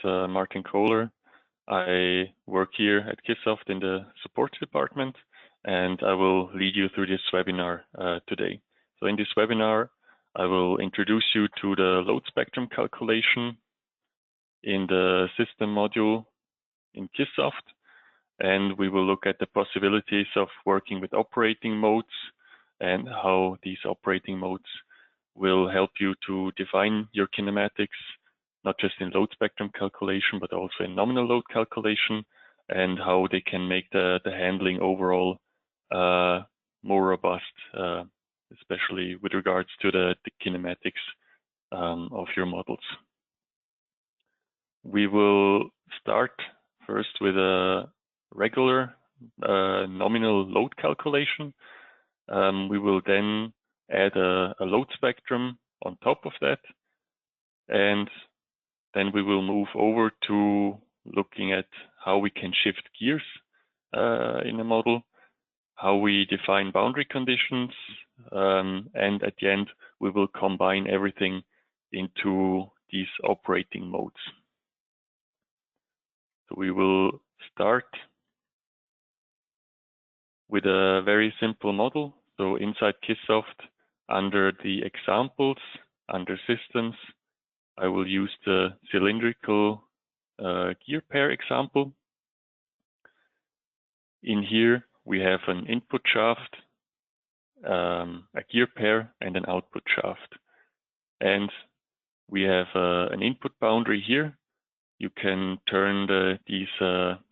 Martin Kohler. I work here at KISSsoft in the support department, and I will lead you through this webinar today. So in this webinar, I will introduce you to the load spectrum calculation in the system module in KISSsoft, and we will look at the possibilities of working with operating modes and how these operating modes will help you to define your kinematics, not just in load spectrum calculation, but also in nominal load calculation, and how they can make the handling overall more robust, especially with regards to the kinematics of your models. We will start first with a regular nominal load calculation. We will then add a load spectrum on top of that, and then we will move over to looking at how we can shift gears in a model, how we define boundary conditions, and at the end we will combine everything into these operating modes. So we will start with a very simple model. So inside KISSsoft, under the examples, under systems, I will use the cylindrical gear pair example. In here, we have an input shaft, a gear pair, and an output shaft. And we have an input boundary here. You can turn these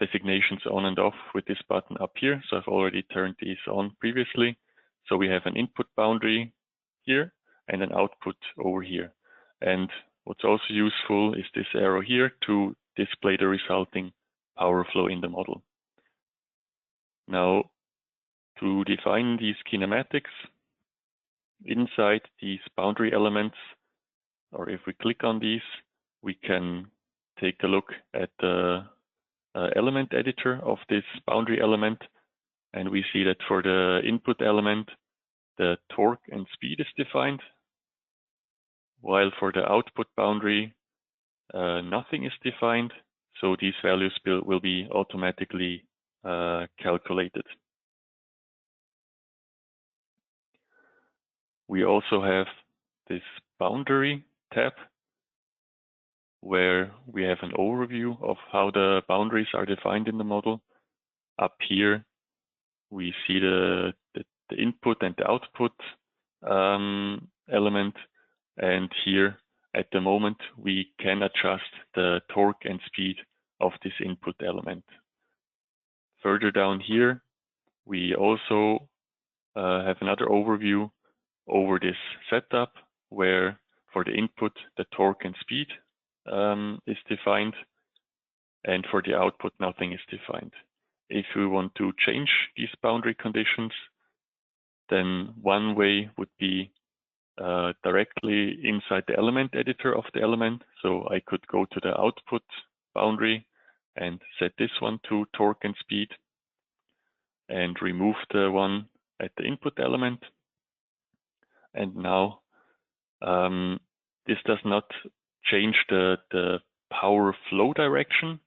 designations on and off with this button up here. So I've already turned these on previously. So we have an input boundary here and an output over here. And what's also useful is this arrow here to display the resulting power flow in the model. Now, to define these kinematics inside these boundary elements, or if we click on these, we can take a look at the element editor of this boundary element, and we see that for the input element, the torque and speed is defined, while for the output boundary, nothing is defined, so these values will be automatically calculated. We also have this boundary tab, where we have an overview of how the boundaries are defined in the model. Up here, we see the input and the output element, and here at the moment we can adjust the torque and speed of this input element. Further down here, we also have another overview over this setup, where for the input the torque and speed is defined, and for the output nothing is defined. If we want to change these boundary conditions, then one way would be directly inside the element editor of the element. So I could go to the output boundary and set this one to torque and speed, and remove the one at the input element. And now this does not change the power flow direction.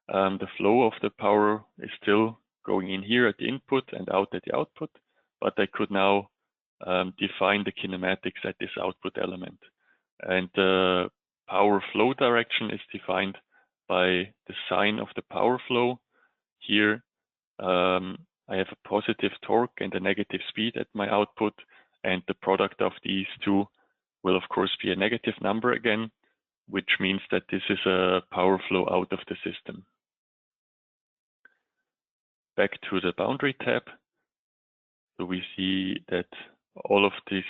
The flow of the power is still going in here at the input and out at the output, but I could now define the kinematics at this output element. And the power flow direction is defined by the sign of the power flow. Here I have a positive torque and a negative speed at my output, and the product of these two will of course be a negative number again, which means that this is a power flow out of the system. Back to the boundary tab. So we see that all of these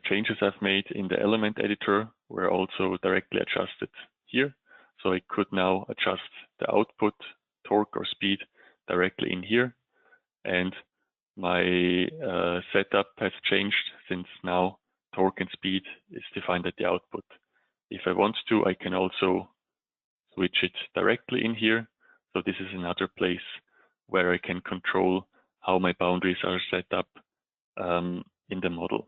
changes I've made in the element editor were also directly adjusted here. So I could now adjust the output, torque or speed directly in here. And my setup has changed, since now torque and speed is defined at the output. If I want to, I can also switch it directly in here. So this is another place where I can control how my boundaries are set up in the model.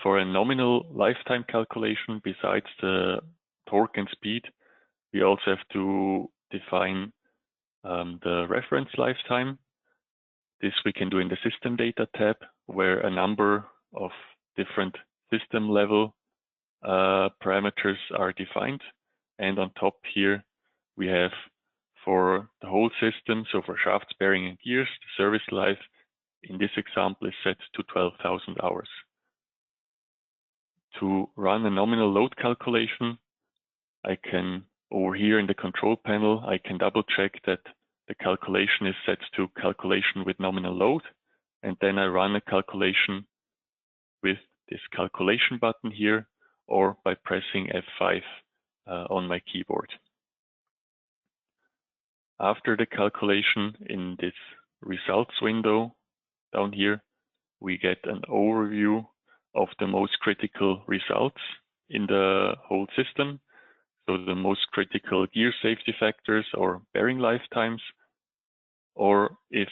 For a nominal lifetime calculation, besides the torque and speed, we also have to define the reference lifetime. This we can do in the System Data tab, where a number of different system level parameters are defined. And on top here, we have for the whole system, so for shafts, bearing, and gears, the service life in this example is set to 12,000 hours. To run a nominal load calculation, I can, over here in the control panel, I can double check that the calculation is set to calculation with nominal load, and then I run a calculation with this calculation button here, or by pressing F5 on my keyboard. After the calculation, in this results window down here, we get an overview of the most critical results in the whole system. So the most critical gear safety factors or bearing lifetimes, or if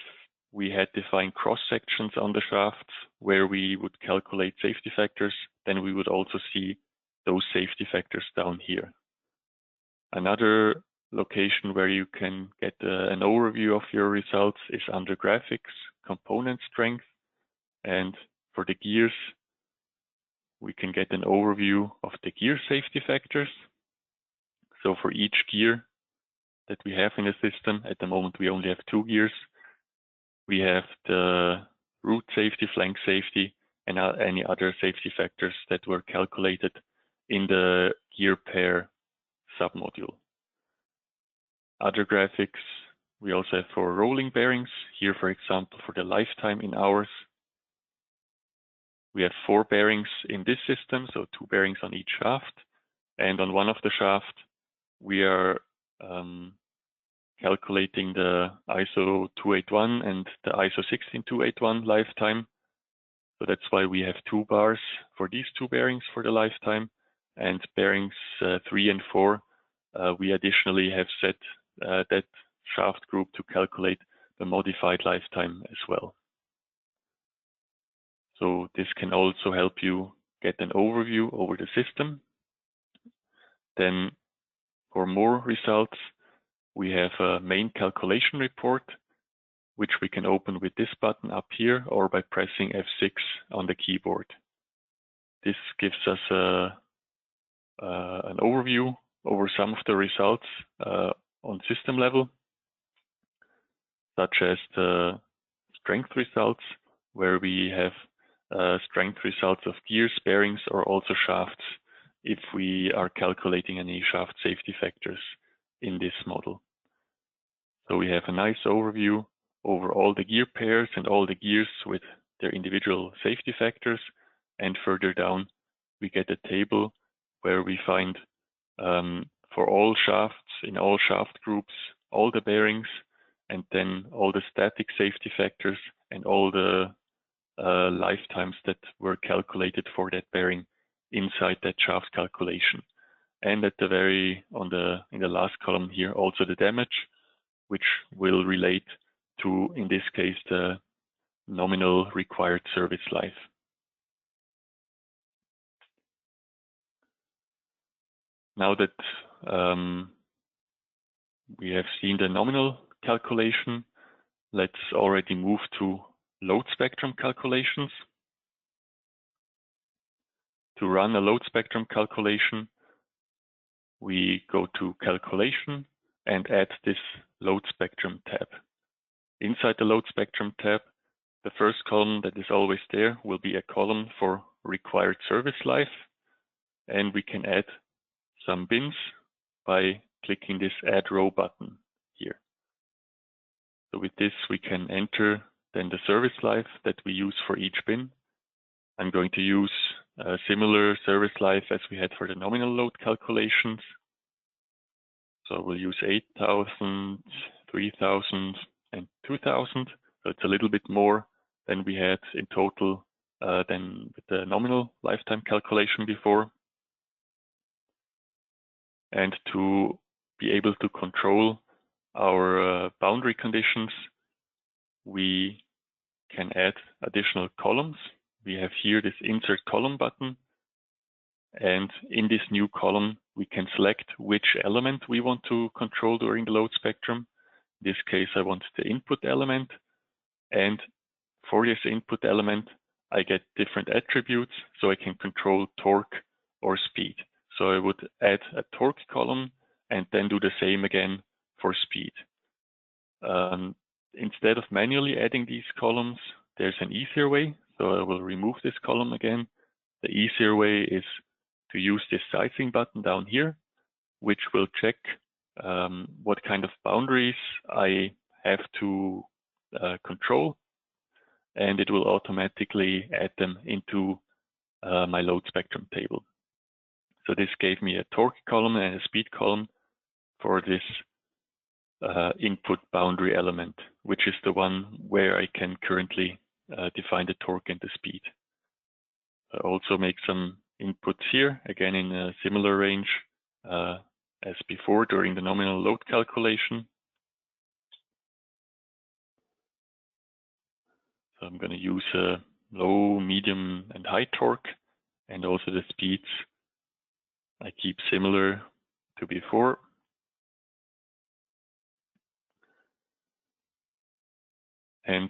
we had defined cross sections on the shafts where we would calculate safety factors, then we would also see those safety factors down here. Another location where you can get an overview of your results is under graphics, component strength, and for the gears, we can get an overview of the gear safety factors. So for each gear that we have in the system, at the moment we only have 2 gears. We have the root safety, flank safety, and any other safety factors that were calculated in the gear pair submodule. Other graphics we also have for rolling bearings. Here, for example, for the lifetime in hours. We have 4 bearings in this system, so 2 bearings on each shaft. And on one of the shaft, we are calculating the ISO 281 and the ISO 16281 lifetime. So that's why we have 2 bars for these 2 bearings for the lifetime. And bearings 3 and 4, we additionally have set that shaft group to calculate the modified lifetime as well. So this can also help you get an overview over the system. Then for more results, we have a main calculation report, which we can open with this button up here or by pressing F6 on the keyboard. This gives us an overview over some of the results on system level, such as the strength results, where we have strength results of gears, bearings, or also shafts, if we are calculating any shaft safety factors in this model. So we have a nice overview over all the gear pairs and all the gears with their individual safety factors. And further down, we get a table where we find for all shafts, in all shaft groups, all the bearings, and then all the static safety factors and all the lifetimes that were calculated for that bearing inside that shaft calculation. And at the in the last column here, also the damage, which will relate to, in this case, the nominal required service life. Now that we have seen the nominal calculation, let's already move to load spectrum calculations. To run a load spectrum calculation, we go to Calculation and add this Load Spectrum tab. Inside the Load Spectrum tab, the first column that is always there will be a column for required service life, and we can add some bins by clicking this Add Row button here. So with this, we can enter then the service life that we use for each bin. I'm going to use a similar service life as we had for the nominal load calculations. So we'll use 8,000, 3,000, and 2,000. So it's a little bit more than we had in total than with the nominal lifetime calculation before. And to be able to control our boundary conditions, we can add additional columns. We have here this Insert Column button. And in this new column, we can select which element we want to control during the load spectrum. In this case, I want the input element. And for this input element, I get different attributes, so I can control torque or speed. So I would add a torque column and then do the same again for speed. Instead of manually adding these columns, there's an easier way. So I will remove this column again. The easier way is to use this sizing button down here, which will check what kind of boundaries I have to control, and it will automatically add them into my load spectrum table. So this gave me a torque column and a speed column for this input boundary element, which is the one where I can currently define the torque and the speed. I also make some inputs here, again in a similar range as before during the nominal load calculation. So I'm going to use low, medium, and high torque, and also the speeds I keep similar to before. And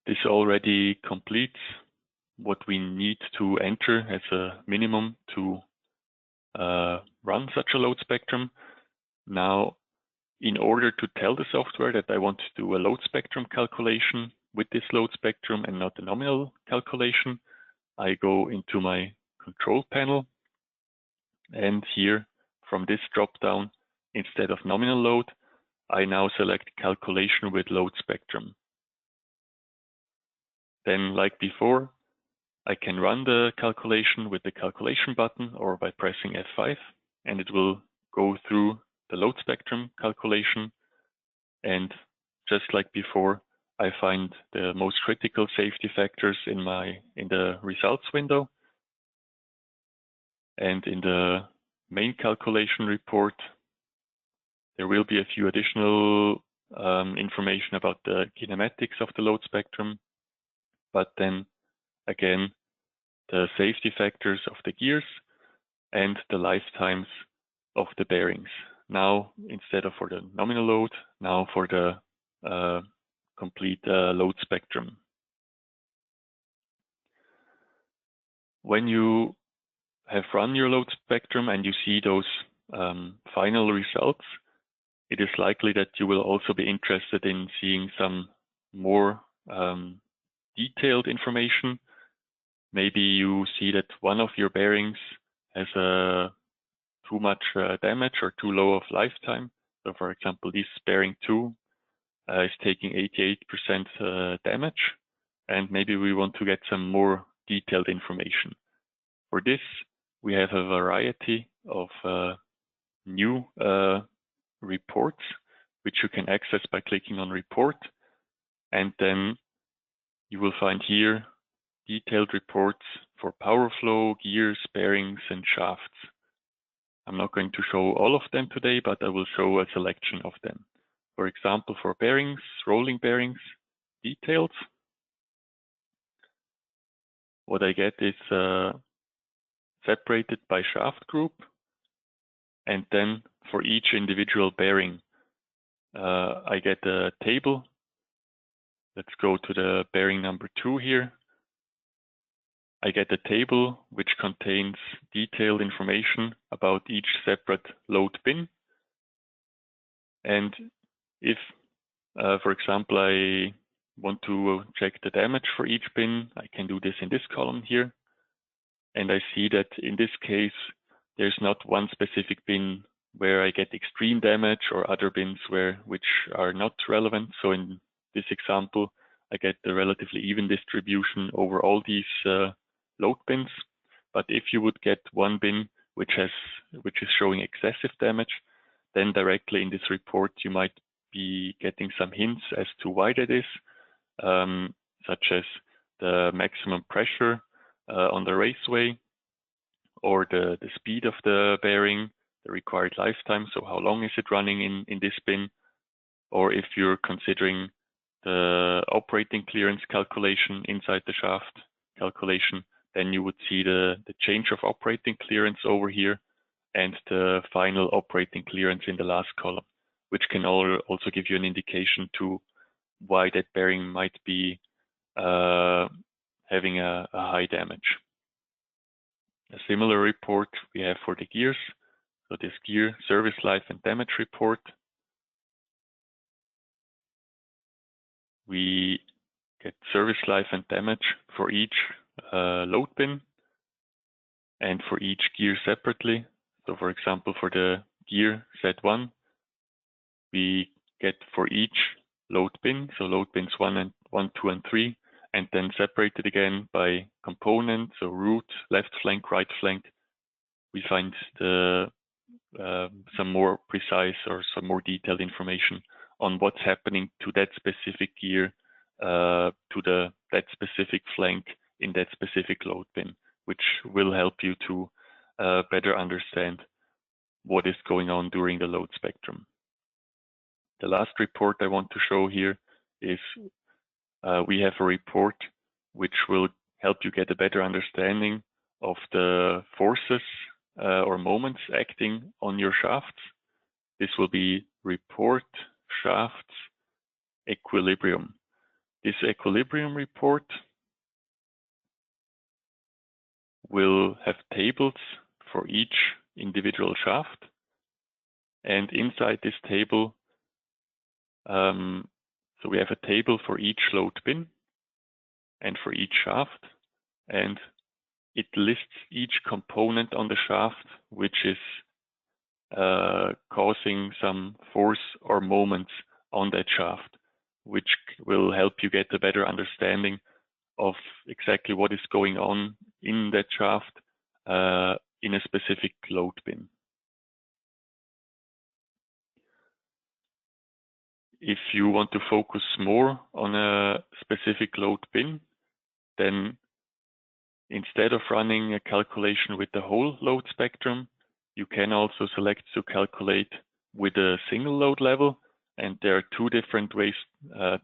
this already completes what we need to enter as a minimum to run such a load spectrum. Now, in order to tell the software that I want to do a load spectrum calculation with this load spectrum and not a nominal calculation, I go into my control panel, and here from this drop-down, instead of nominal load, I now select calculation with load spectrum. Then, like before, I can run the calculation with the calculation button or by pressing F5, and it will go through the load spectrum calculation. And just like before, I find the most critical safety factors in the results window. And in the main calculation report, there will be a few additional information about the kinematics of the load spectrum, but then again, the safety factors of the gears and the lifetimes of the bearings. Now, instead of for the nominal load, now for the complete load spectrum. When you have run your load spectrum and you see those final results, it is likely that you will also be interested in seeing some more detailed information. Maybe you see that one of your bearings has too much damage or too low of lifetime. So for example, this bearing 2 is taking 88% damage, and maybe we want to get some more detailed information. For this, we have a variety of new reports, which you can access by clicking on Report, and then you will find here detailed reports for power flow, gears, bearings, and shafts. I'm not going to show all of them today, but I will show a selection of them. For example, for bearings, rolling bearings, details, what I get is separated by shaft group, and then for each individual bearing, I get a table. Let's go to the bearing number 2 here. I get a table which contains detailed information about each separate load bin. And if, for example, I want to check the damage for each bin, I can do this in this column here. And I see that in this case, there's not one specific bin where I get extreme damage or other bins which are not relevant. So in this example, I get the relatively even distribution over all these load bins. But if you would get one bin which is showing excessive damage, then directly in this report you might be getting some hints as to why that is, such as the maximum pressure on the raceway, or the speed of the bearing, the required lifetime, so how long is it running in this bin, or if you're considering the operating clearance calculation inside the shaft calculation, then you would see the change of operating clearance over here and the final operating clearance in the last column, which can also give you an indication to why that bearing might be having a high damage. A similar report we have for the gears. So this gear service life and damage report. We get service life and damage for each load bin and for each gear separately. So for example, for the gear Z1, we get for each load bin, so load bins 1, 2, and 3, and then separated again by component, so root, left flank, right flank. We find some more precise or some more detailed information on what's happening to that specific gear, to that specific flank in that specific load bin, which will help you to better understand what is going on during the load spectrum. The last report I want to show here is we have a report which will help you get a better understanding of the forces or moments acting on your shafts. This will be report shafts equilibrium. This equilibrium report will have tables for each individual shaft, and inside this table, so we have a table for each load bin and for each shaft, and it lists each component on the shaft which is causing some force or moments on that shaft, which will help you get a better understanding of exactly what is going on in that shaft in a specific load bin. If you want to focus more on a specific load bin, then instead of running a calculation with the whole load spectrum, you can also select to calculate with a single load level. And there are two different ways,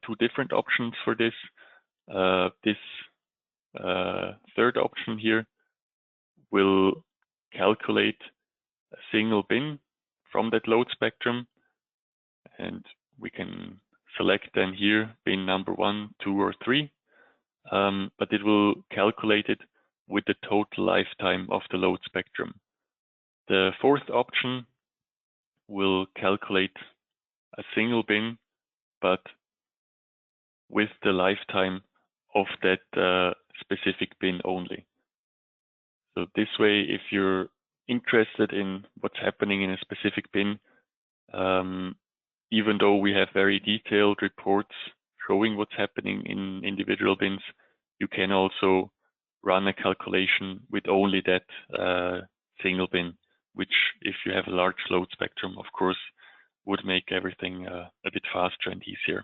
two different options for this. Third option here will calculate a single bin from that load spectrum. And we can select then here bin number 1, 2, or 3. But it will calculate it with the total lifetime of the load spectrum. The fourth option will calculate a single bin, but with the lifetime of that specific bin only. So this way, if you're interested in what's happening in a specific bin, even though we have very detailed reports showing what's happening in individual bins, you can also run a calculation with only that single bin, which, if you have a large load spectrum, of course, would make everything a bit faster and easier.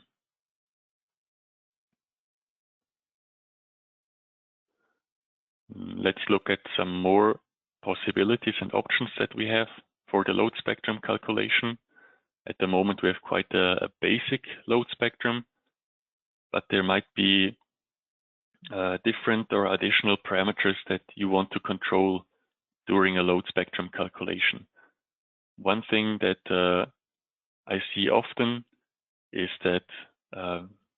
Let's look at some more possibilities and options that we have for the load spectrum calculation. At the moment, we have quite a basic load spectrum, but there might be different or additional parameters that you want to control during a load spectrum calculation. One thing that I see often is that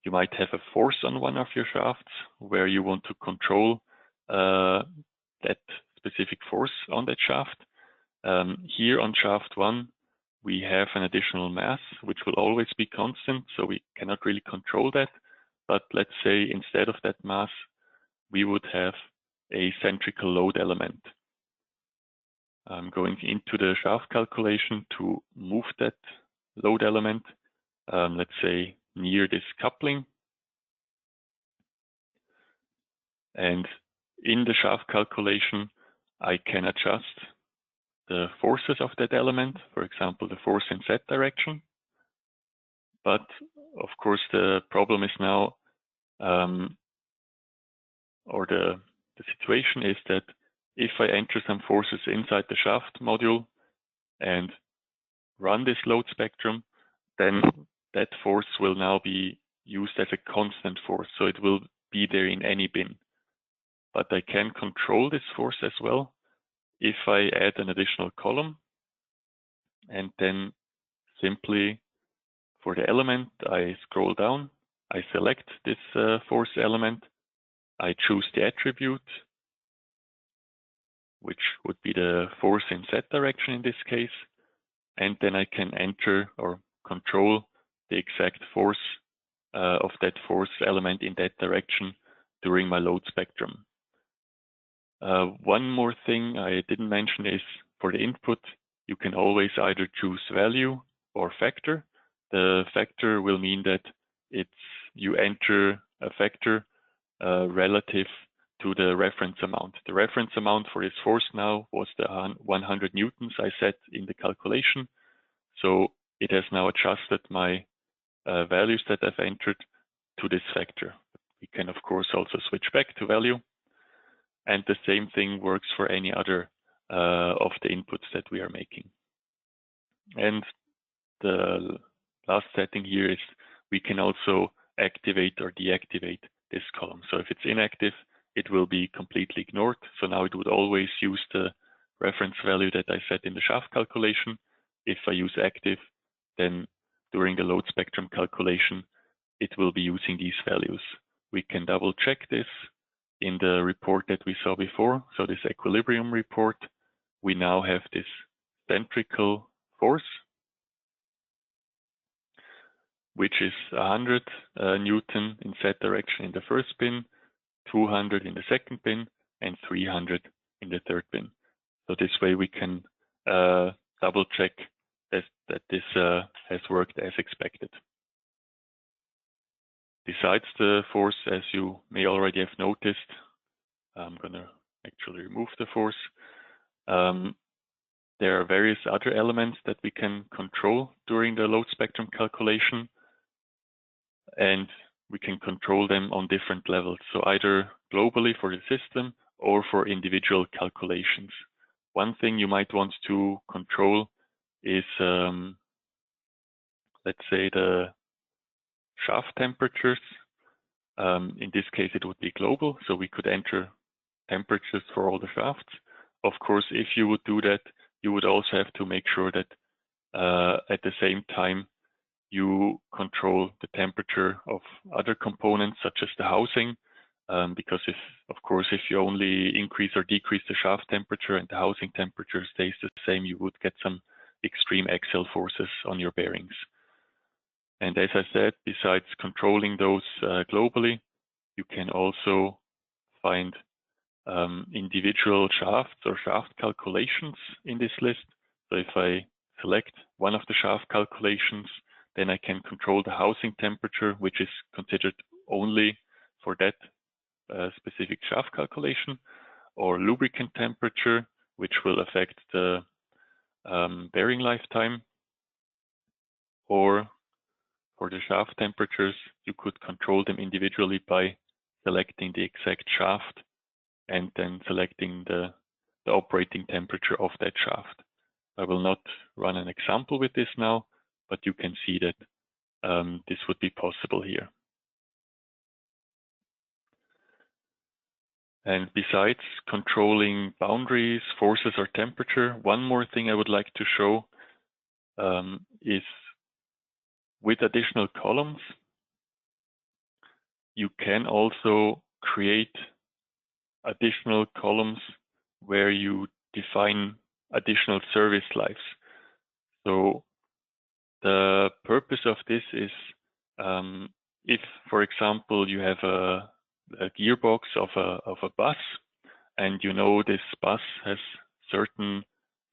you might have a force on one of your shafts where you want to control that specific force on that shaft. Here on shaft 1, we have an additional mass, which will always be constant, so we cannot really control that. But let's say instead of that mass, we would have a centrical load element. I'm going into the shaft calculation to move that load element, let's say near this coupling. And in the shaft calculation, I can adjust the forces of that element, for example, the force in Z direction. But of course, the problem is now, or the situation is that if I enter some forces inside the shaft module and run this load spectrum, then that force will now be used as a constant force. So it will be there in any bin. but I can control this force as well if I add an additional column, and then simply for the element, I scroll down, I select this force element, I choose the attribute, which would be the force in Z direction in this case, and then I can enter or control the exact force of that force element in that direction during my load spectrum. One more thing I didn't mention is for the input, you can always either choose value or factor. The factor will mean that you enter a factor relative to the reference amount. The reference amount for this force now was the 100 newtons I set in the calculation. So it has now adjusted my values that I've entered to this factor. We can, of course, also switch back to value. And the same thing works for any other of the inputs that we are making. And the last setting here is we can also activate or deactivate this column. So if it's inactive, it will be completely ignored. So now it would always use the reference value that I set in the shaft calculation. If I use active, then during the load spectrum calculation, it will be using these values. We can double check this in the report that we saw before. So this equilibrium report, we now have this centrical force, which is 100 Newton in Z direction in the first bin, 200 in the second bin, and 300 in the third bin. So this way we can double check that this has worked as expected. Besides the force, as you may already have noticed, I'm going to actually remove the force. There are various other elements that we can control during the load spectrum calculation, and we can control them on different levels. So either globally for the system or for individual calculations. One thing you might want to control is, let's say, the shaft temperatures. In this case, it would be global, so we could enter temperatures for all the shafts. Of course, if you would do that, you would also have to make sure that at the same time you control the temperature of other components, such as the housing, because if you only increase or decrease the shaft temperature and the housing temperature stays the same, you would get some extreme axial forces on your bearings. And as I said, besides controlling those globally, you can also find individual shafts or shaft calculations in this list. So if I select one of the shaft calculations, then I can control the housing temperature, which is considered only for that specific shaft calculation, or lubricant temperature, which will affect the bearing lifetime, or for the shaft temperatures, you could control them individually by selecting the exact shaft and then selecting the operating temperature of that shaft. I will not run an example with this now, but you can see that this would be possible here. And besides controlling boundaries, forces, or temperature, one more thing I would like to show is with additional columns, you can also create additional columns where you define additional service lives. So the purpose of this is if, for example, you have a gearbox of a bus, and you know this bus has certain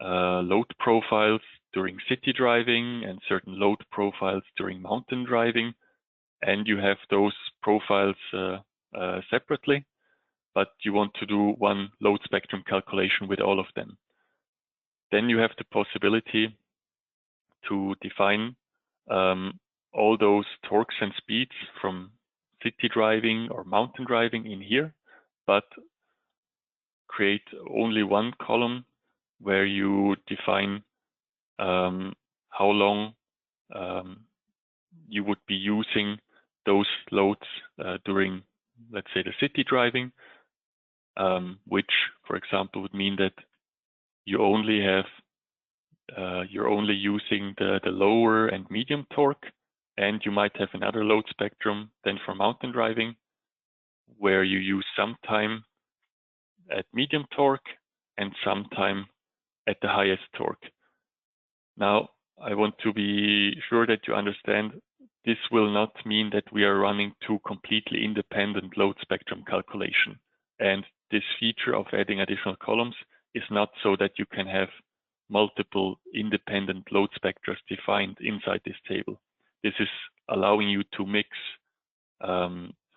load profiles during city driving and certain load profiles during mountain driving, and you have those profiles separately, but you want to do one load spectrum calculation with all of them. Then you have the possibility to define all those torques and speeds from city driving or mountain driving in here, but create only one column where you define how long you would be using those loads during, let's say, the city driving. which, for example, would mean that you only have you're only using the lower and medium torque, and you might have another load spectrum than for mountain driving, where you use some time at medium torque and some time at the highest torque. Now, I want to be sure that you understand this will not mean that we are running two completely independent load spectrum calculation. And this feature of adding additional columns is not so that you can have multiple independent load spectras defined inside this table. This is allowing you to mix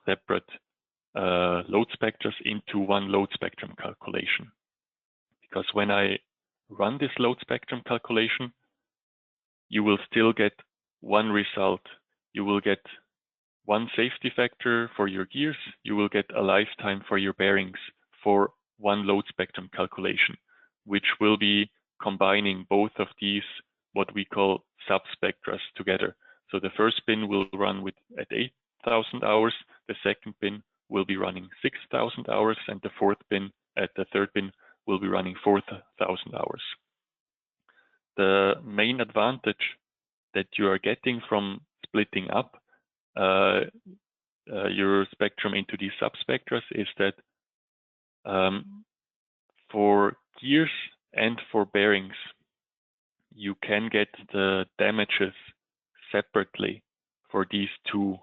separate load spectras into one load spectrum calculation. Because when I run this load spectrum calculation, you will still get one result. You will get one safety factor for your gears. You will get a lifetime for your bearings for one load spectrum calculation, which will be combining both of these, what we call subspectras together. So the first bin will run at 8,000 hours. The second bin will be running 6,000 hours, and the third bin will be running 4,000 hours. The main advantage that you are getting from splitting up your spectrum into these subspectras is that for gears and for bearings, you can get the damages separately for these two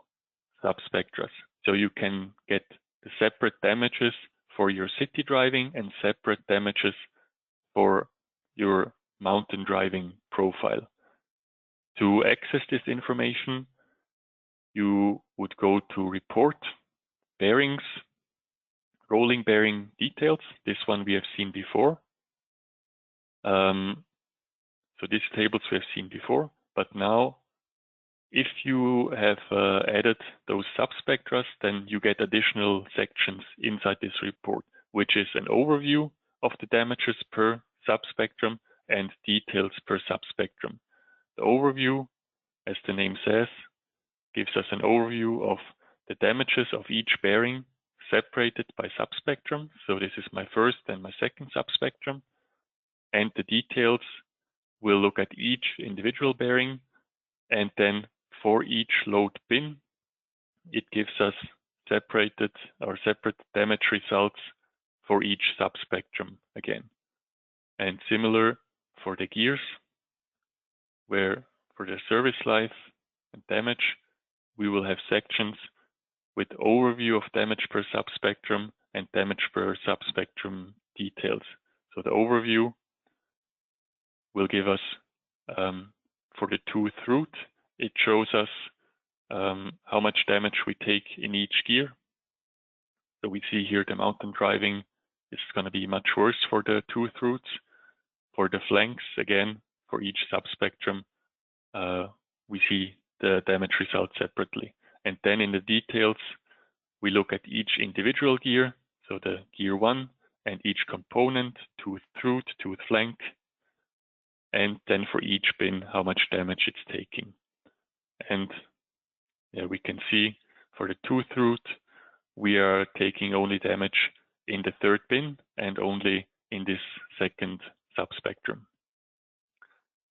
subspectras. So you can get the separate damages for your city driving and separate damages for your mountain driving profile. To access this information, you would go to Report, Bearings, Rolling Bearing Details. This one we have seen before. So these tables we have seen before, but now if you have added those subspectras, then you get additional sections inside this report, which is an overview of the damages per subspectrum and details per subspectrum. The overview, as the name says, gives us an overview of the damages of each bearing separated by subspectrum. So this is my first and my second subspectrum. And the details will look at each individual bearing, and then for each load bin, it gives us separate damage results for each subspectrum again. And similar for the gears, where for the service life and damage, we will have sections with overview of damage per subspectrum and damage per subspectrum details. So the overview will give us, for the tooth root, it shows us how much damage we take in each gear. So we see here the mountain driving is going to be much worse for the tooth roots. For the flanks, again, for each subspectrum, we see the damage results separately. And then in the details, we look at each individual gear, so the gear 1 and each component, tooth root, tooth flank, and then for each bin, how much damage it's taking. And we can see for the tooth root, we are taking only damage in the third bin and only in this second subspectrum.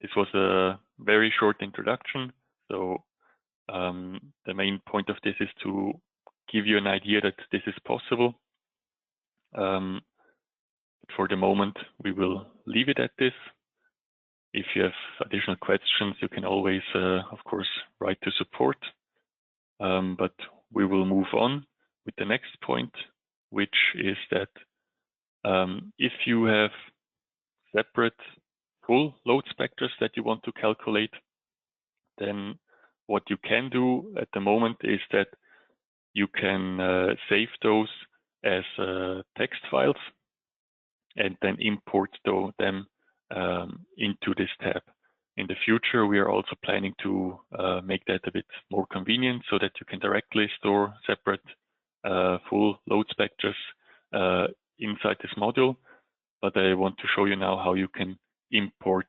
This was a very short introduction. So the main point of this is to give you an idea that this is possible. For the moment, we will leave it at this. If you have additional questions, you can always, of course, write to support. But we will move on with the next point, which is that if you have separate full load spectras that you want to calculate, then what you can do at the moment is that you can save those as text files and then import them into this tab. In the future, we are also planning to make that a bit more convenient so that you can directly store separate full load spectras inside this module. But I want to show you now how you can import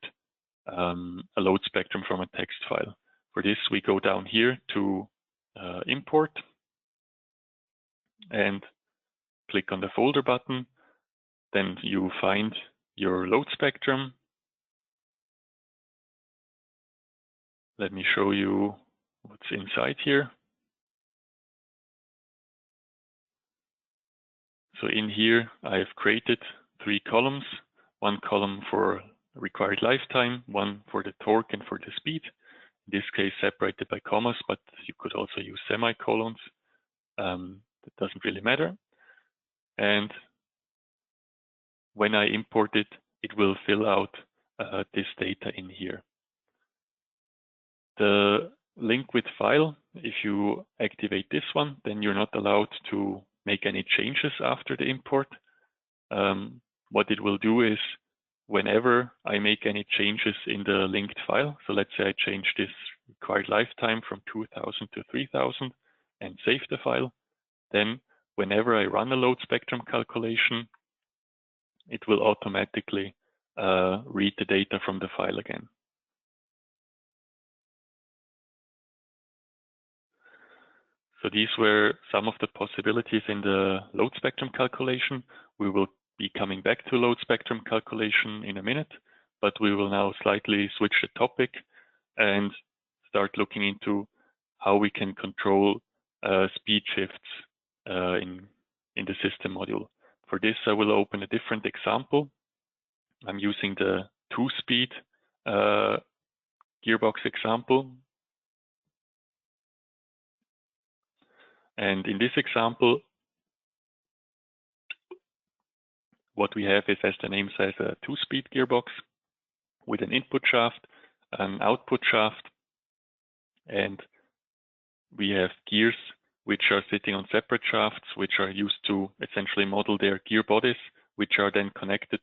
a load spectrum from a text file. For this, we go down here to import and click on the folder button. Then you find your load spectrum. Let me show you what's inside here. So in here, I have created 3 columns, 1 column for required lifetime, 1 for the torque and for the speed. In this case, separated by commas, but you could also use semicolons. That doesn't really matter. And when I import it, it will fill out this data in here. The link with file, if you activate this one, then you're not allowed to make any changes after the import. What it will do is whenever I make any changes in the linked file, so let's say I change this required lifetime from 2000 to 3000 and save the file, then whenever I run a load spectrum calculation, it will automatically read the data from the file again. So these were some of the possibilities in the load spectrum calculation. We will be coming back to load spectrum calculation in a minute, but we will now slightly switch the topic and start looking into how we can control speed shifts in the system module. For this, I will open a different example. I'm using the 2-speed gearbox example. And in this example, what we have is, as the name says, a 2-speed gearbox with an input shaft, an output shaft, and we have gears which are sitting on separate shafts, which are used to essentially model their gear bodies, which are then connected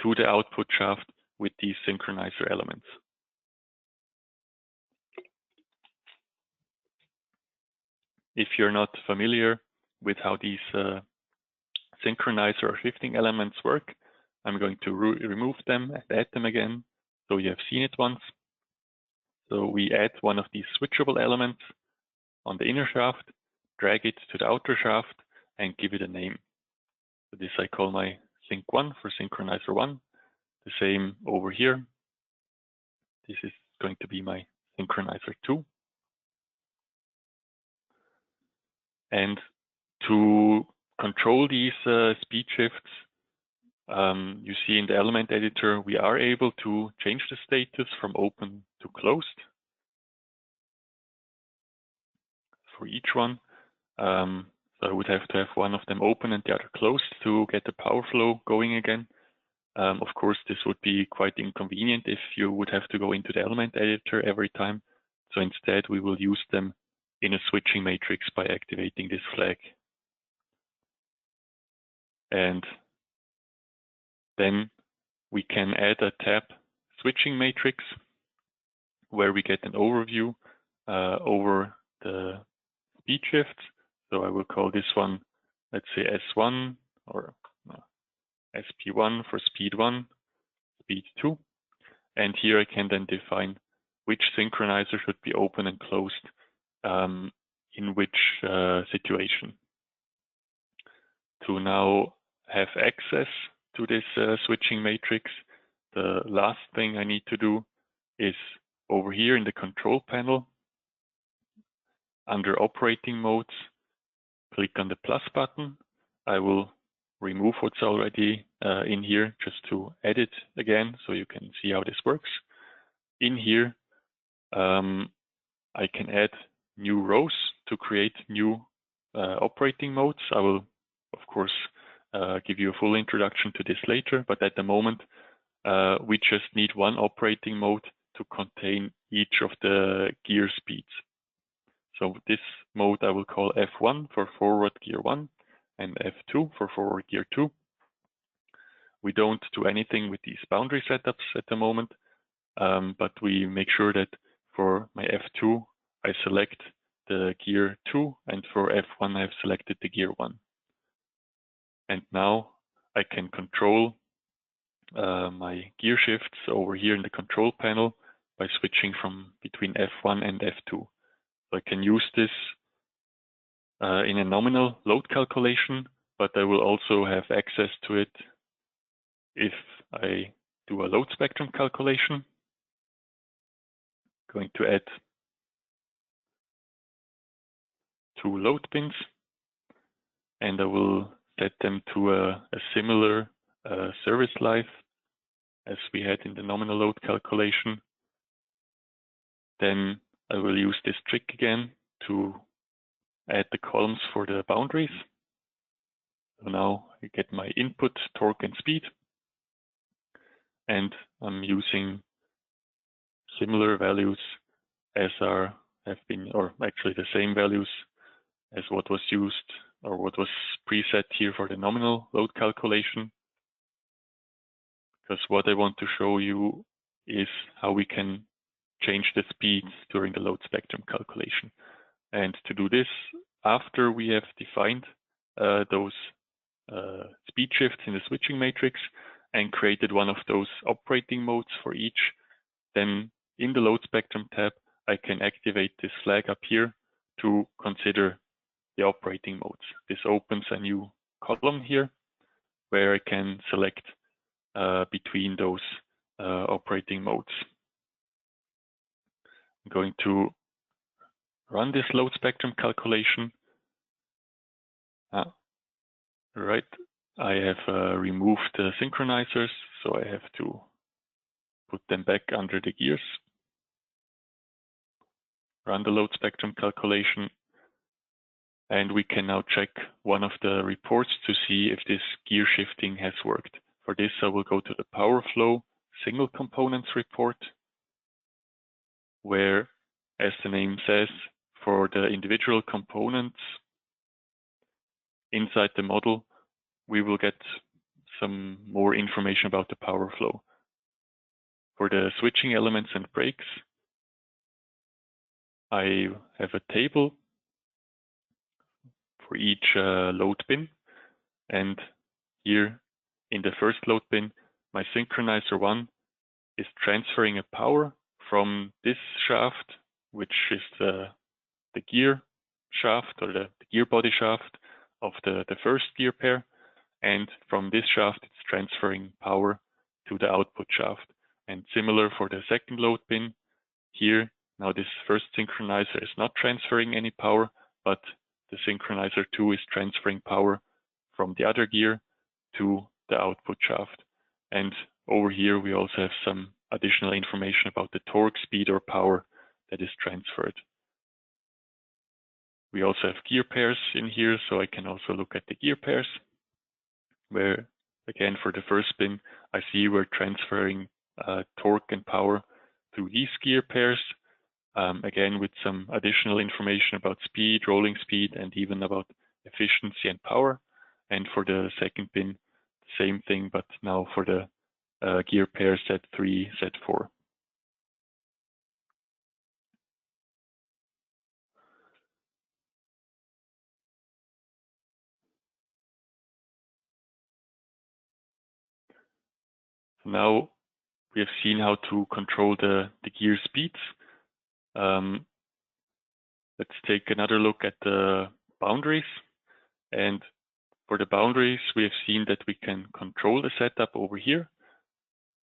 to the output shaft with these synchronizer elements. If you're not familiar with how these synchronizer or shifting elements work, I'm going to remove them and add them again, so you have seen it once. So we add one of these switchable elements on the inner shaft, drag it to the outer shaft, and give it a name. So this I call my sync 1 for synchronizer 1. The same over here. This is going to be my synchronizer 2. And to control these speed shifts, you see in the element editor, we are able to change the status from open to closed for each one. So I would have to have one of them open and the other closed to get the power flow going again. Of course, this would be quite inconvenient if you would have to go into the element editor every time. So instead, we will use them in a switching matrix by activating this flag. And then we can add a tab switching matrix where we get an overview over the speed shifts. So I will call this one, let's say S1 or SP1 for speed 1, speed 2. And here I can then define which synchronizer should be open and closed in which situation. To now have access to this switching matrix, the last thing I need to do is over here in the control panel, under operating modes, click on the plus button. I will remove what's already in here just to edit again so you can see how this works. In here, I can add new rows to create new operating modes. I will, of course, give you a full introduction to this later, but at the moment, we just need one operating mode to contain each of the gear speeds. So this mode I will call F1 for forward gear 1 and F2 for forward gear 2. We don't do anything with these boundary setups at the moment, but we make sure that for my F2, I select the gear 2, and for F1, I have selected the gear 1. And now I can control my gear shifts over here in the control panel by switching from between F1 and F2. So I can use this in a nominal load calculation but I will also have access to it if I do a load spectrum calculation. Going to add 2 load pins, and I will set them to a similar service life as we had in the nominal load calculation. Then I will use this trick again to add the columns for the boundaries. So now I get my input, torque, and speed, and I'm using similar values as have been, or actually the same values as what was used or what was preset here for the nominal load calculation. Because what I want to show you is how we can change the speeds during the load spectrum calculation. And to do this, after we have defined those speed shifts in the switching matrix and created one of those operating modes for each, then in the load spectrum tab, I can activate this flag up here to consider the operating modes. This opens a new column here where I can select between those operating modes. I'm going to run this load spectrum calculation. Right, I have removed the synchronizers, so I have to put them back under the gears. Run the load spectrum calculation, and we can now check one of the reports to see if this gear shifting has worked. For this, I will go to the power flow single components report, where, as the name says, for the individual components inside the model, we will get some more information about the power flow. For the switching elements and breaks, I have a table for each load bin, and here in the first load bin, my synchronizer 1 is transferring a power from this shaft, which is the gear shaft or the gear body shaft of the first gear pair, and from this shaft it's transferring power to the output shaft. And similar for the second load bin, here now this first synchronizer is not transferring any power, but the synchronizer 2 is transferring power from the other gear to the output shaft. And over here we also have some additional information about the torque, speed, or power that is transferred. We also have gear pairs in here, so I can also look at the gear pairs, where again for the first bin I see we're transferring torque and power through these gear pairs, again with some additional information about speed, rolling speed, and even about efficiency and power. And for the second bin, same thing, but now for the gear pair Z3, Z4. Now we have seen how to control the gear speeds. Let's take another look at the boundaries. And for the boundaries, we have seen that we can control the setup over here.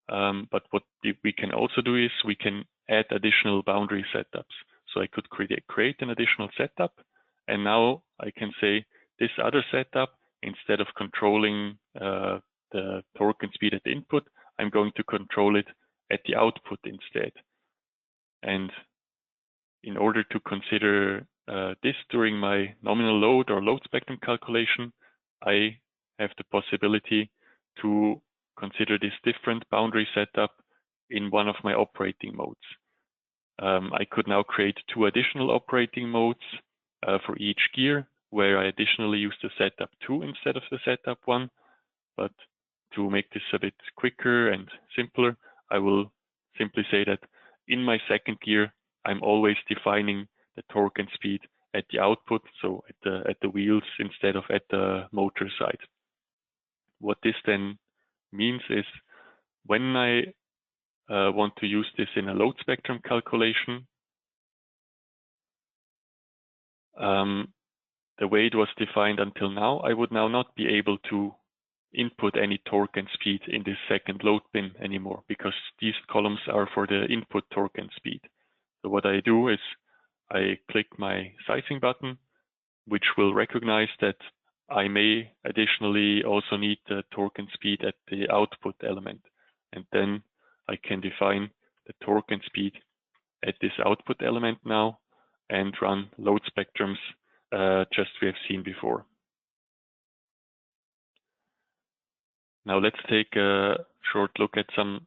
But what we can also do is we can add additional boundary setups. So I could create an additional setup, and now I can say this other setup, instead of controlling the torque and speed at the input, I'm going to control it at the output instead. And in order to consider this during my nominal load or load spectrum calculation, I have the possibility to consider this different boundary setup in one of my operating modes. I could now create 2 additional operating modes for each gear, where I additionally use the setup 2 instead of the setup 1. But to make this a bit quicker and simpler, I will simply say that in my second gear, I'm always defining the torque and speed at the output, so at the wheels instead of at the motor side. What this then means is when I want to use this in a load spectrum calculation, the way it was defined until now, I would now not be able to input any torque and speed in this second load bin anymore, because these columns are for the input torque and speed. So what I do is I click my sizing button, which will recognize that I may additionally also need the torque and speed at the output element. And then I can define the torque and speed at this output element now and run load spectrums just we have seen before. Now let's take a short look at some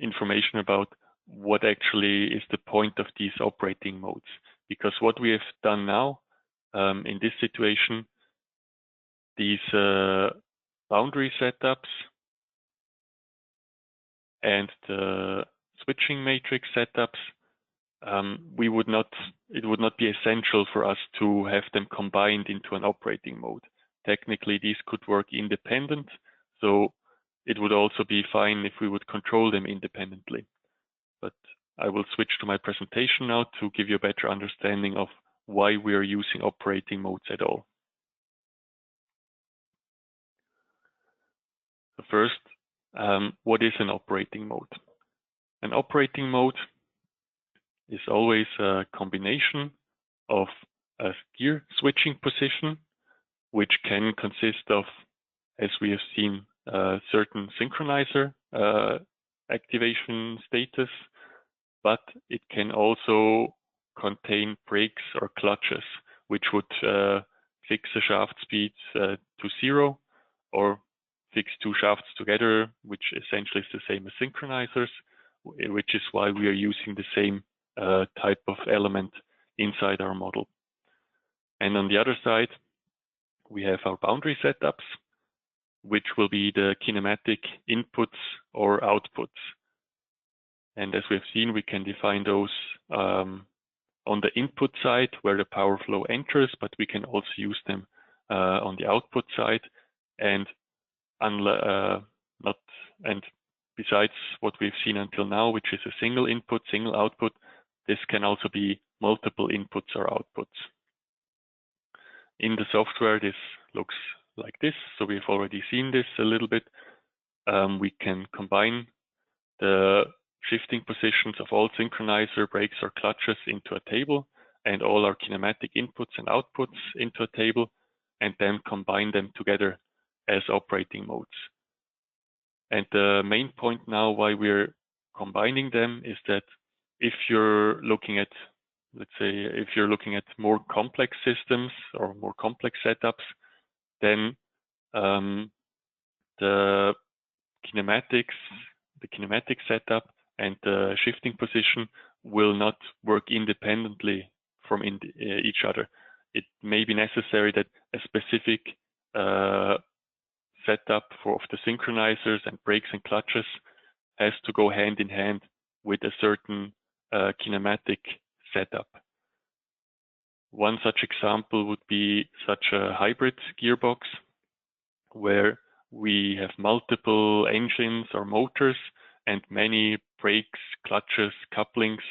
information about what actually is the point of these operating modes. Because what we have done now in this situation, these boundary setups and the switching matrix setups, it would not be essential for us to have them combined into an operating mode. Technically, these could work independent, so it would also be fine if we would control them independently. But I will switch to my presentation now to give you a better understanding of why we are using operating modes at all. So first, what is an operating mode? An operating mode is always a combination of a gear switching position, which can consist of, as we have seen, certain synchronizer activation status, but it can also contain brakes or clutches, which would fix the shaft speed to 0, or fix two shafts together, which essentially is the same as synchronizers, which is why we are using the same type of element inside our model. And on the other side, we have our boundary setups, which will be the kinematic inputs or outputs. And as we have seen, we can define those on the input side where the power flow enters, but we can also use them on the output side. And besides what we've seen until now, which is a single input, single output, this can also be multiple inputs or outputs. In the software, this looks like this. So we've already seen this a little bit. We can combine the shifting positions of all synchronizer, brakes, or clutches into a table, and all our kinematic inputs and outputs into a table, and then combine them together as operating modes. And the main point now why we're combining them is that if you're looking at, let's say, if you're looking at more complex systems or more complex setups, then the kinematic setup and the shifting position will not work independently from each other. It may be necessary that a specific setup of the synchronizers and brakes and clutches has to go hand in hand with a certain kinematic setup. One such example would be such a hybrid gearbox, where we have multiple engines or motors and many brakes, clutches, couplings,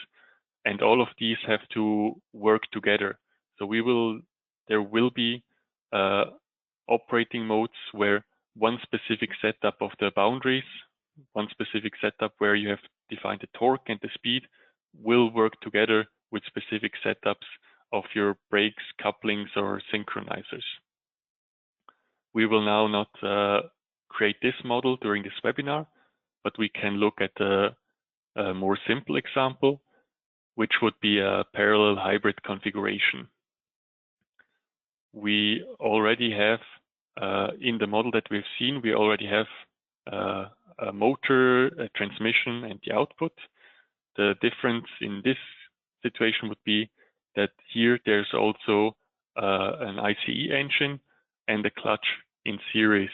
and all of these have to work together. So there will be operating modes where one specific setup of the boundaries, one specific setup where you have defined the torque and the speed, will work together with specific setups of your brakes, couplings, or synchronizers. We will now not create this model during this webinar, but we can look at a more simple example, which would be a parallel hybrid configuration. We already have, in the model that we've seen, we already have a motor, a transmission, and the output. The difference in this situation would be that here there's also an ICE engine and a clutch in series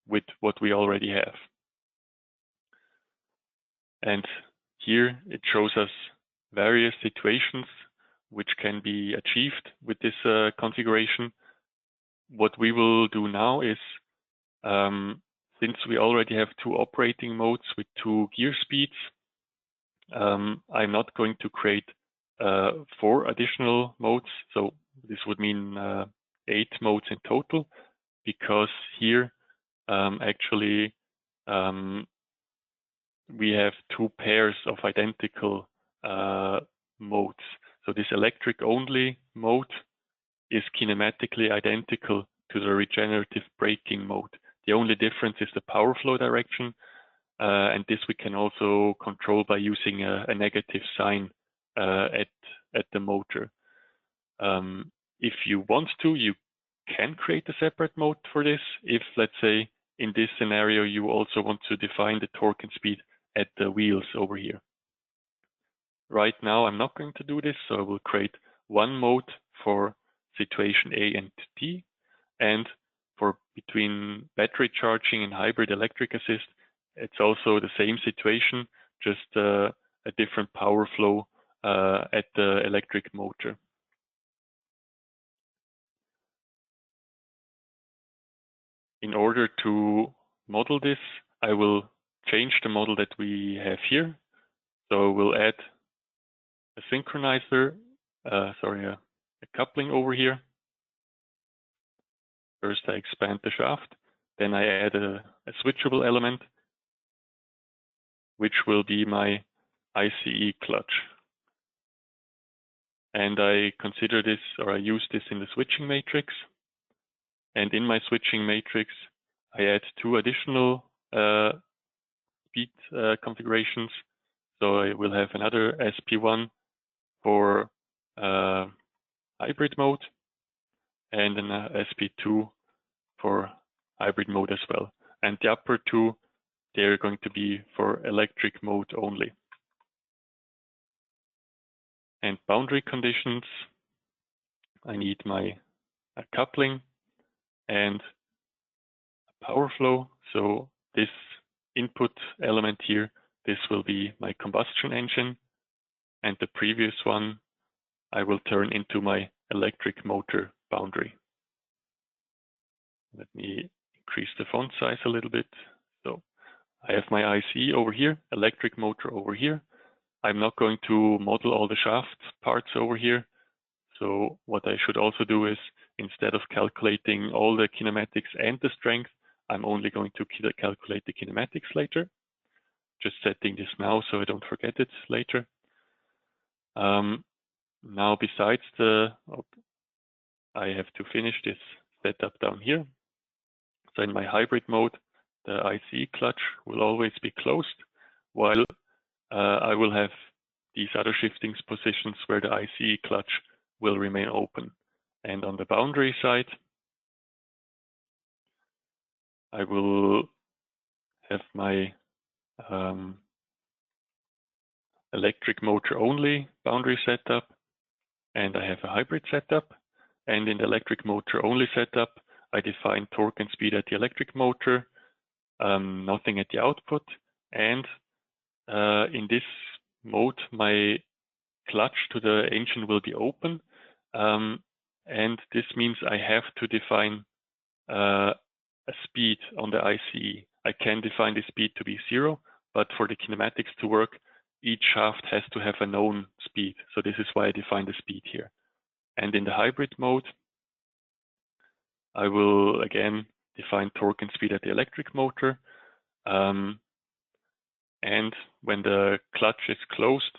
with what we already have. And here it shows us various situations which can be achieved with this configuration. What we will do now is, since we already have two operating modes with two gear speeds, I'm not going to create 4 additional modes. So This would mean 8 modes in total, because here actually we have 2 pairs of identical modes. So this electric only mode is kinematically identical to the regenerative braking mode. The only difference is the power flow direction, and this we can also control by using a negative sign at the motor. If you want to, you can create a separate mode for this. If, let's say, in this scenario, you also want to define the torque and speed at the wheels over here. Right now, I'm not going to do this, so I will create one mode for situation A and D, and for between battery charging and hybrid electric assist, it's also the same situation, just a different power flow at the electric motor. In order to model this, I will change the model that we have here. So we'll add a synchronizer, a coupling over here. First, I expand the shaft. Then I add a switchable element, which will be my ICE clutch. And I consider this, or I use this in the switching matrix. And in my switching matrix, I add 2 additional speed configurations. So I will have another SP1 for hybrid mode, and an SP2 for hybrid mode as well. And the upper 2, they're going to be for electric mode only. And boundary conditions, I need my coupling and power flow. So this input element here, this will be my combustion engine, and the previous one I will turn into my electric motor boundary. Let me increase the font size a little bit. So I have my ICE over here, electric motor over here. I'm not going to model all the shaft parts over here. So what I should also do is, instead of calculating all the kinematics and the strength, I'm only going to calculate the kinematics later. Just setting this now so I don't forget it later. Now, besides I have to finish this setup down here. So in my hybrid mode, the ICE clutch will always be closed, while I will have these other shifting positions where the ICE clutch will remain open. And on the boundary side, I will have my electric motor only boundary setup, and I have a hybrid setup. And in the electric motor only setup, I define torque and speed at the electric motor, nothing at the output. And in this mode, my clutch to the engine will be open. And this means I have to define a speed on the ICE. I can define the speed to be 0, but for the kinematics to work, each shaft has to have a known speed. So this is why I define the speed here. And in the hybrid mode, I will again define torque and speed at the electric motor. And when the clutch is closed,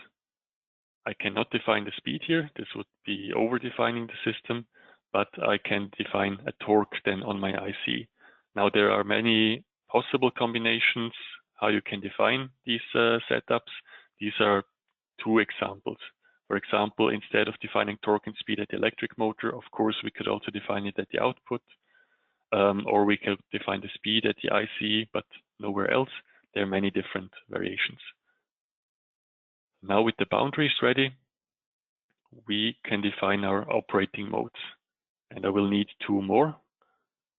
I cannot define the speed here. This would be over-defining the system, but I can define a torque then on my IC. Now, there are many possible combinations how you can define these setups. These are 2 examples. For example, instead of defining torque and speed at the electric motor, of course, we could also define it at the output, or we could define the speed at the IC, but nowhere else. There are many different variations. Now with the boundaries ready, we can define our operating modes. And I will need 2 more.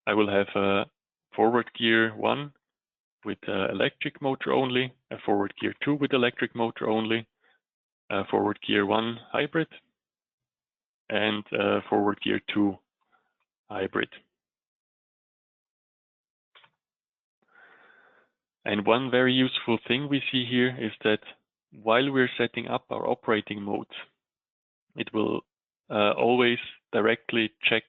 I will have a forward gear 1 with electric motor only, a forward gear 2 with electric motor only, a forward gear 1 hybrid, and a forward gear 2 hybrid. And one very useful thing we see here is that while we're setting up our operating modes, it will always directly check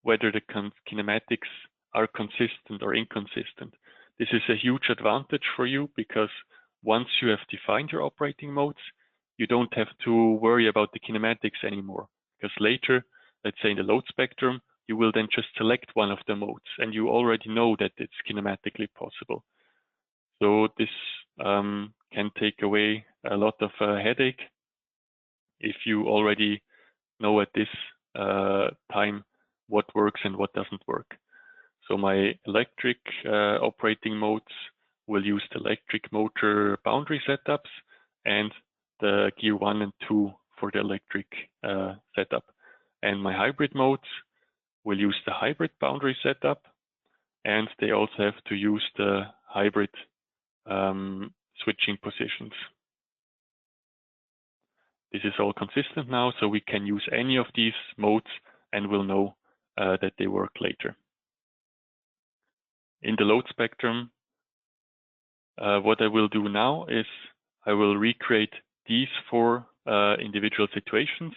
whether the kinematics are consistent or inconsistent. This is a huge advantage for you because once you have defined your operating modes, you don't have to worry about the kinematics anymore. Because later, let's say in the load spectrum, you will then just select one of the modes and you already know that it's kinematically possible. So this can take away a lot of headache if you already know at this time what works and what doesn't work. So my electric operating modes will use the electric motor boundary setups and the gear 1 and 2 for the electric setup. And my hybrid modes will use the hybrid boundary setup, and they also have to use the hybrid switching positions. This is all consistent now, so we can use any of these modes and we'll know that they work later. In the load spectrum, what I will do now is I will recreate these 4 individual situations.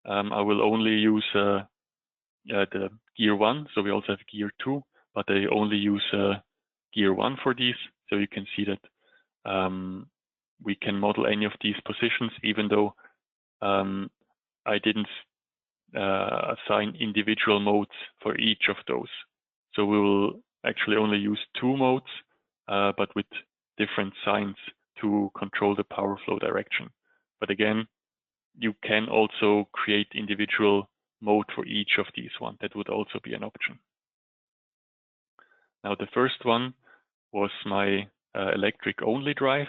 I will only use the gear 1, so we also have gear 2, but I only use gear 1 for these, so you can see that we can model any of these positions, even though I didn't assign individual modes for each of those. So we will actually only use 2 modes, but with different signs to control the power flow direction. But again, you can also create individual mode for each of these ones. That would also be an option. Now the first one was my electric only drive.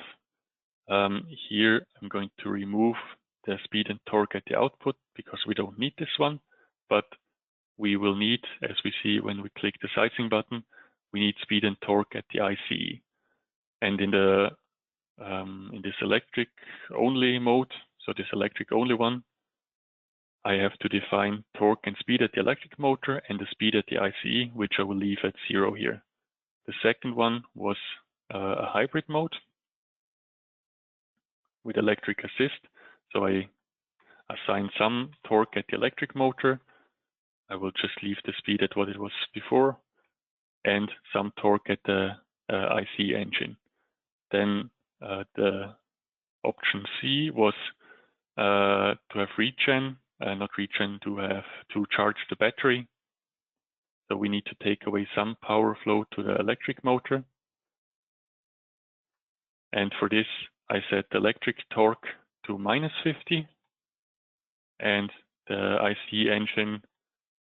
Here I'm going to remove the speed and torque at the output because we don't need this one, but we will need, as we see when we click the sizing button, we need speed and torque at the ICE. And in this electric only mode, so this electric only one, I have to define torque and speed at the electric motor and the speed at the ICE, which I will leave at 0 here. The second one was a hybrid mode with electric assist. So I assign some torque at the electric motor. I will just leave the speed at what it was before, and some torque at the IC engine. Then the option C was to have regen, not regen, to charge the battery. So we need to take away some power flow to the electric motor. And for this, I set the electric torque to -50, and the IC engine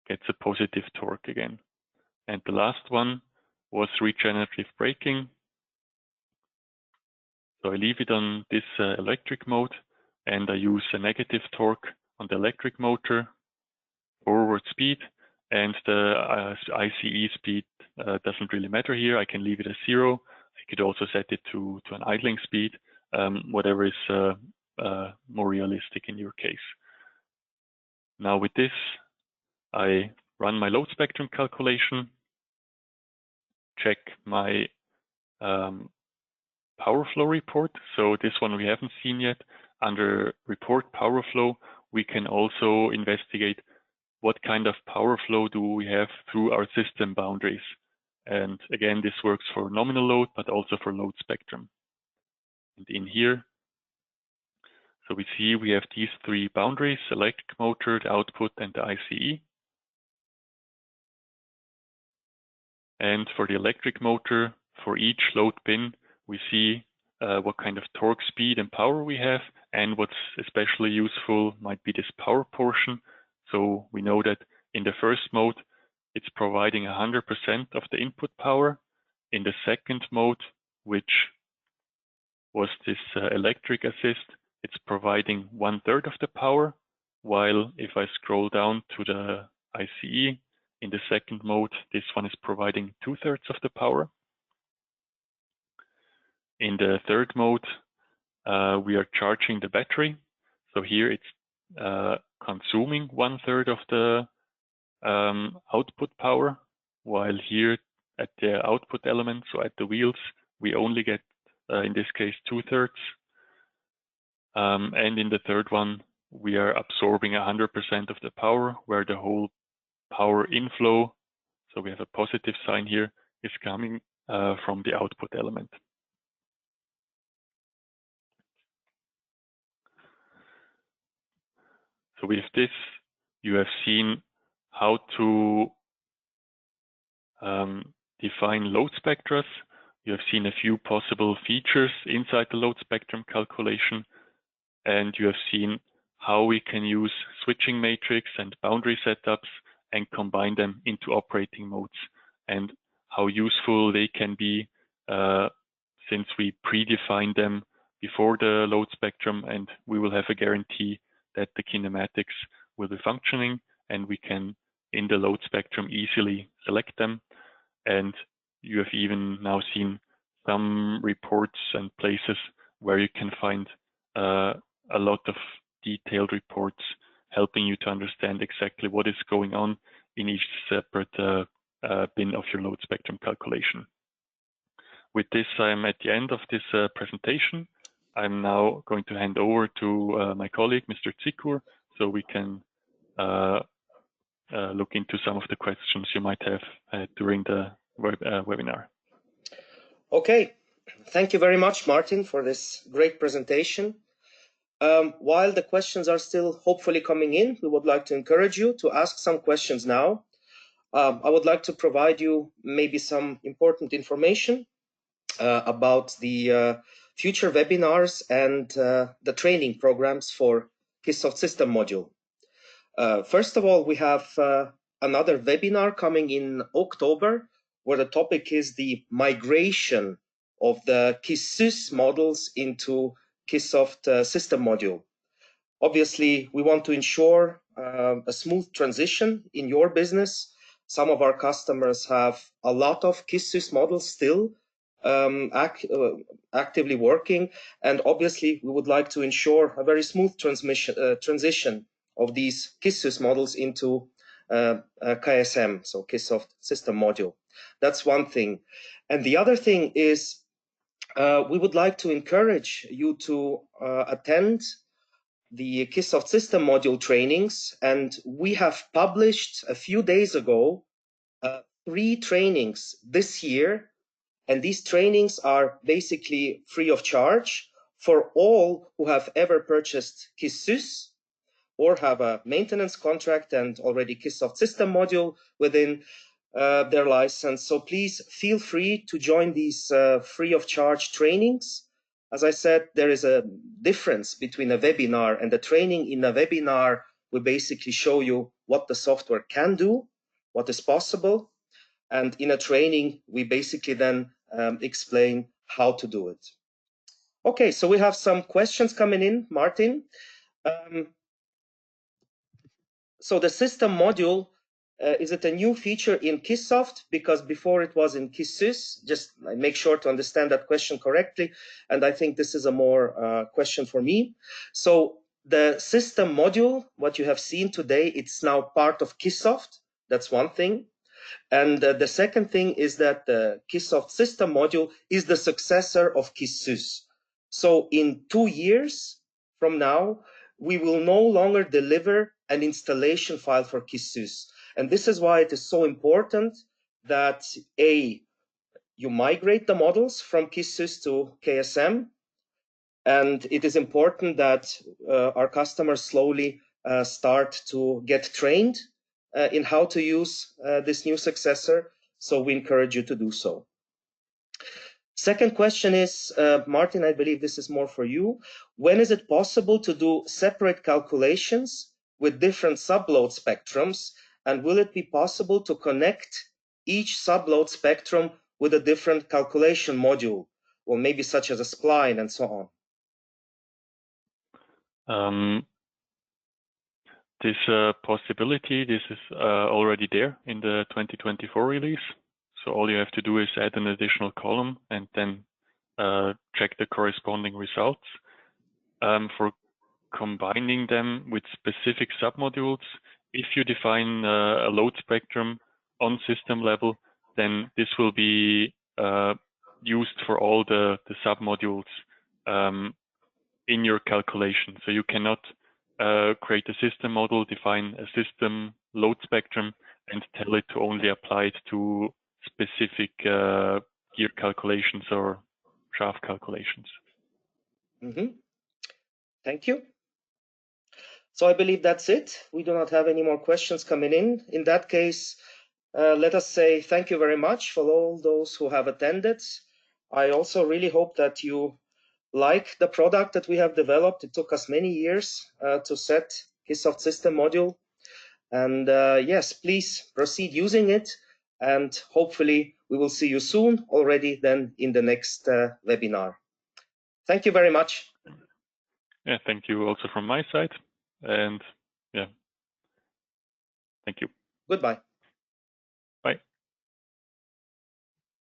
gets a positive torque again. And the last one was regenerative braking. So I leave it on this electric mode, and I use a negative torque on the electric motor, forward speed, and the ICE speed doesn't really matter here. I can leave it at 0. I could also set it to an idling speed, whatever is more realistic in your case. Now with this, I run my load spectrum calculation, check my power flow report. So this one we haven't seen yet. Under report power flow, we can also investigate what kind of power flow do we have through our system boundaries. And again, this works for nominal load, but also for load spectrum. And in here, so we see we have these 3 boundaries: electric motor, the output, and the ICE. And for the electric motor, for each load pin, we see what kind of torque, speed, and power we have. And what's especially useful might be this power portion. So we know that in the first mode, it's providing 100% of the input power. In the second mode, which was this electric assist, it's providing 1/3 of the power. While if I scroll down to the ICE, in the second mode, this one is providing 2/3 of the power. In the third mode, we are charging the battery. So here it's consuming 1/3 of the output power, while here at the output element, so at the wheels, we only get, in this case, 2/3. And in the third one, we are absorbing 100% of the power, where the whole power inflow, so we have a positive sign here, is coming from the output element. So with this, you have seen how to define load spectra. You have seen a few possible features inside the load spectrum calculation, and you have seen how we can use switching matrix and boundary setups and combine them into operating modes, and how useful they can be since we predefine them before the load spectrum, and we will have a guarantee that the kinematics will be functioning, and we can, in the load spectrum, easily select them. And you have even now seen some reports and places where you can find a lot of detailed reports helping you to understand exactly what is going on in each separate bin of your load spectrum calculation. With this, I'm at the end of this presentation. I'm now going to hand over to my colleague, Mr. Zikur, so we can look into some of the questions you might have during the webinar. Okay, thank you very much, Martin, for this great presentation. While the questions are still hopefully coming in, we would like to encourage you to ask some questions now. I would like to provide you maybe some important information about the future webinars and the training programs for KISSsoft System Module. First of all, we have another webinar coming in October, where the topic is the migration of the KISSsys models into KISSsoft System Module. Obviously, we want to ensure a smooth transition in your business. Some of our customers have a lot of KISSsys models still actively working, and obviously we would like to ensure a very smooth transition of these KISSsys models into KSM, so KISSsoft System Module. That's one thing. And the other thing is we would like to encourage you to attend the KISSsoft System Module trainings, and we have published a few days ago 3 trainings this year, and these trainings are basically free of charge for all who have ever purchased KISSsys or have a maintenance contract and already KISSsoft System Module within their license. So please feel free to join these free of charge trainings. As I said, there is a difference between a webinar and a training. In a webinar, we basically show you what the software can do, what is possible. And in a training, we basically then explain how to do it. Okay, so we have some questions coming in, Martin. So the system module, is it a new feature in KISSsoft? Because before it was in KISSsys. Just make sure to understand that question correctly. And I think this is a more question for me. So the system module, what you have seen today, it's now part of KISSsoft. That's one thing. And the second thing is that the KISSsoft System Module is the successor of KISSsys. So in 2 years from now, we will no longer deliver an installation file for KISSsys. And this is why it is so important that you migrate the models from KISSsys to KSM. And it is important that our customers slowly start to get trained in how to use this new successor. So we encourage you to do so. Second question is, Martin, I believe this is more for you. When is it possible to do separate calculations with different subload spectrums? And will it be possible to connect each subload spectrum with a different calculation module, or maybe such as a spline and so on? This possibility, this is already there in the 2024 release. So all you have to do is add an additional column and then check the corresponding results. For combining them with specific submodules, if you define a load spectrum on system level, then this will be used for all the submodules in your calculation. So you cannot create a system model, define a system load spectrum, and tell it to only apply it to specific gear calculations or shaft calculations. Thank you. So I believe that's it. We do not have any more questions coming in. In that case, let us say thank you very much for all those who have attended. I also really hope that you like the product that we have developed. It took us many years to set KISSsoft System Module. And yes, please proceed using it. And hopefully we will see you soon already then in the next webinar. Thank you very much. Yeah, thank you also from my side. And yeah, thank you. Goodbye.